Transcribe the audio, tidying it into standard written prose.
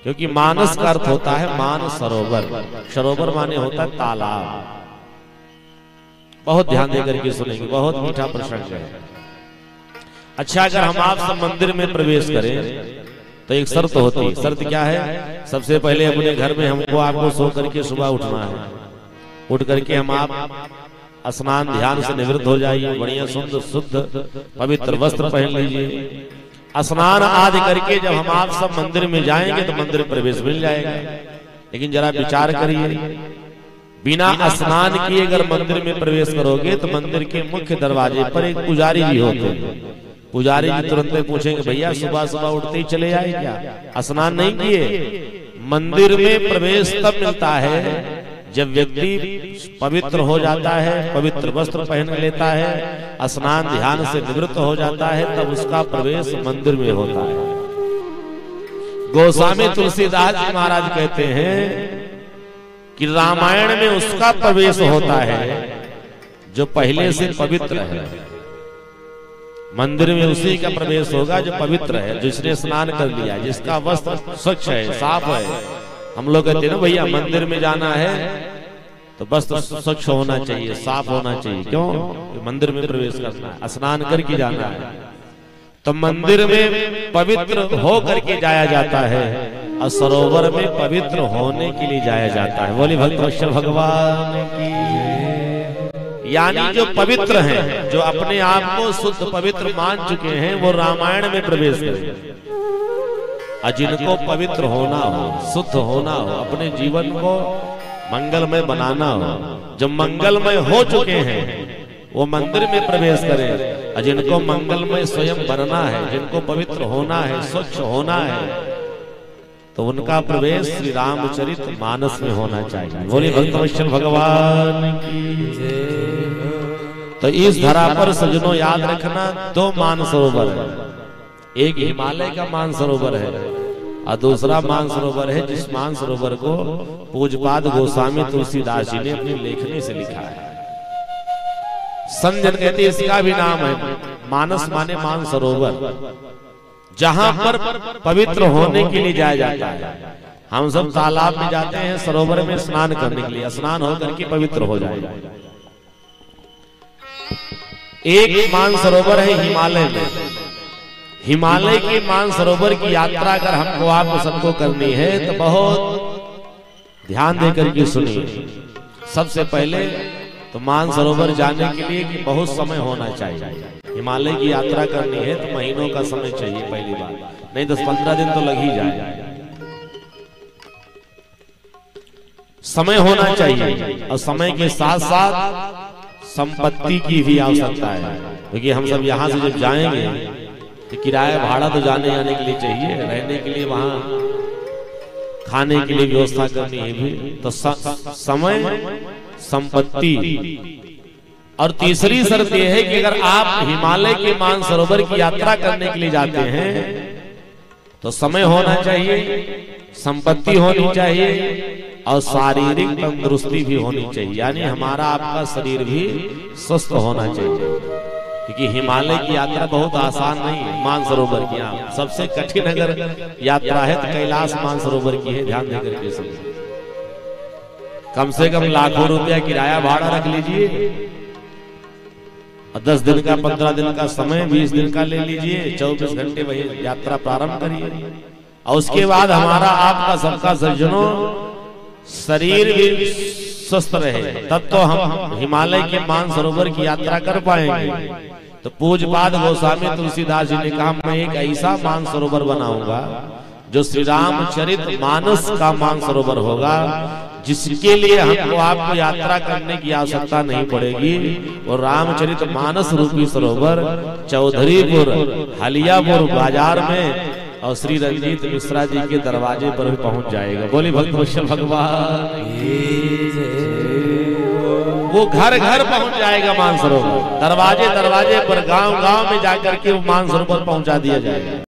क्योंकि मानस का अर्थ होता है मान सरोवर। सरोवर माने होता है तालाब। बहुत ध्यान देकर के सुनेंगे, बहुत मीठा प्रसंग है। अच्छा, अगर हम आप सब मंदिर में प्रवेश करें तो एक शर्त होती है। शर्त क्या है? सबसे पहले अपने घर में हमको आपको सो करके सुबह उठना है। उठ करके हम आप स्नान ध्यान से निवृत्त हो जाइए, बढ़िया शुद्ध पवित्र वस्त्र पहन लीजिए। स्नान आदि करके जब हम आप सब मंदिर में जाएंगे तो मंदिर प्रवेश मिल जाएगा। लेकिन जरा विचार करिए, बिना स्नान किए अगर मंदिर में प्रवेश करोगे तो मंदिर के मुख्य दरवाजे पर एक पुजारी जी होते हैं। पुजारी जी तुरंत पूछेंगे, भैया सुबह सुबह उठते ही चले आए क्या? स्नान नहीं किए? मंदिर में प्रवेश तब मिलता है जब व्यक्ति पवित्र हो जाता है, पवित्र वस्त्र पहन लेता है, स्नान ध्यान से निवृत्त हो जाता है, तब उसका प्रवेश मंदिर में होता है। गोस्वामी तुलसीदास जी महाराज कहते हैं कि रामायण में उसका प्रवेश होता है जो पहले से पवित्र है। मंदिर में उसी का प्रवेश होगा जो पवित्र है, जिसने स्नान कर लिया, जिसका वस्त्र स्वच्छ है, साफ है। हम लोग कहते हैं ना भैया मंदिर में जाना है तो वस्त्र स्वच्छ होना चाहिए, साफ होना चाहिए। क्यों? मंदिर में प्रवेश करना है, स्नान करके जाना है। तो मंदिर में पवित्र हो करके जाया जाता है और सरोवर में पवित्र होने के लिए जाया जाता है। बोली भक्त भगवान की। यानी जो पवित्र हैं, जो अपने आप को शुद्ध पवित्र मान चुके हैं, वो रामायण में प्रवेश करें। और जिनको पवित्र होना हो, शुद्ध होना हो, अपने जीवन को मंगलमय बनाना हो, जो मंगलमय हो चुके हैं वो मंदिर में प्रवेश करें। और जिनको मंगलमय स्वयं बनना है, जिनको पवित्र होना है, स्वच्छ होना है, तो उनका प्रवेश श्री रामचरित मानस में होना चाहिए। बोले भक्तवत्सल भगवान की। तो इस धरा पर सजनों याद रखना, दो मानसरोवर है। एक हिमालय का मानसरोवर है और दूसरा मानसरोवर है जिस मानसरोवर को पूज्यपाद गोस्वामी तुलसीदास जी ने अपनी लेखनी से लिखा है। संजन कहते इसका भी नाम है मानस माने मानसरोवर, जहां पर पवित्र होने के लिए जाया जाता है। हम सब तालाब में जाते हैं सरोवर में स्नान करने के लिए, स्नान होकर के पवित्र हो जाएगा। एक मानसरोवर है हिमालय में। हिमालय के मानसरोवर की यात्रा अगर हमको आपको सबको करनी है तो बहुत ध्यान देकर के सुनिए। सबसे पहले तो मानसरोवर जाने के लिए कि बहुत समय होना चाहिए। हिमालय की यात्रा करनी है तो महीनों का समय चाहिए पहली बार, नहीं 10-15 दिन तो लग ही जाए। समय होना चाहिए और समय के साथ साथ संपत्ति की भी आवश्यकता है। क्योंकि हम सब यहाँ से जब जाएंगे तो किराया भाड़ा तो जाने आने के लिए चाहिए, रहने के लिए, वहां खाने के लिए व्यवस्था करनी है भी। तो समय, संपत्ति। और तीसरी शर्त यह है कि अगर आप हिमालय के मानसरोवर की यात्रा करने के लिए जाते हैं तो समय होना चाहिए, संपत्ति होनी चाहिए और शारीरिक तंदुरुस्ती भी होनी चाहिए। यानी हमारा आपका शरीर भी स्वस्थ होना चाहिए। क्योंकि हिमालय की यात्रा बहुत आसान नहीं है। मानसरोवर की सबसे कठिन अगर यात्रा है तो कैलाश मानसरोवर की है। ध्यान देकर के सुनिए। कम से कम लाखों रुपया किराया भाड़ा रख लीजिए और 10 दिन का, 15 दिन का समय, 20 दिन का ले लीजिए, 24 घंटे वही यात्रा प्रारंभ करिए। और उसके बाद हमारा आपका सबका सज्जनों शरीर भी स्वस्थ रहे, तब तो हम हिमालय के मानसरोवर की यात्रा कर पाएंगे। तो पूज्यपाद गोस्वामी तुलसीदास जी ने कहा, मैं एक ऐसा मानसरोवर बनाऊंगा जो श्री रामचरित मानस का मानसरोवर होगा, जिसके लिए हमको आपको यात्रा करने की आवश्यकता नहीं पड़ेगी। और रामचरित मानस रूपी सरोवर चौधरीपुर हलियापुर बाजार में और श्री रंजीत मिश्रा जी के दरवाजे पर भी पहुंच जाएगा। बोली भक्तवत्सल भगवान, वो घर घर पहुंच जाएगा मानसरोवर। दरवाजे दरवाजे पर, गांव गांव में जाकर के वो मानसरोवर पहुंचा दिया जाएगा।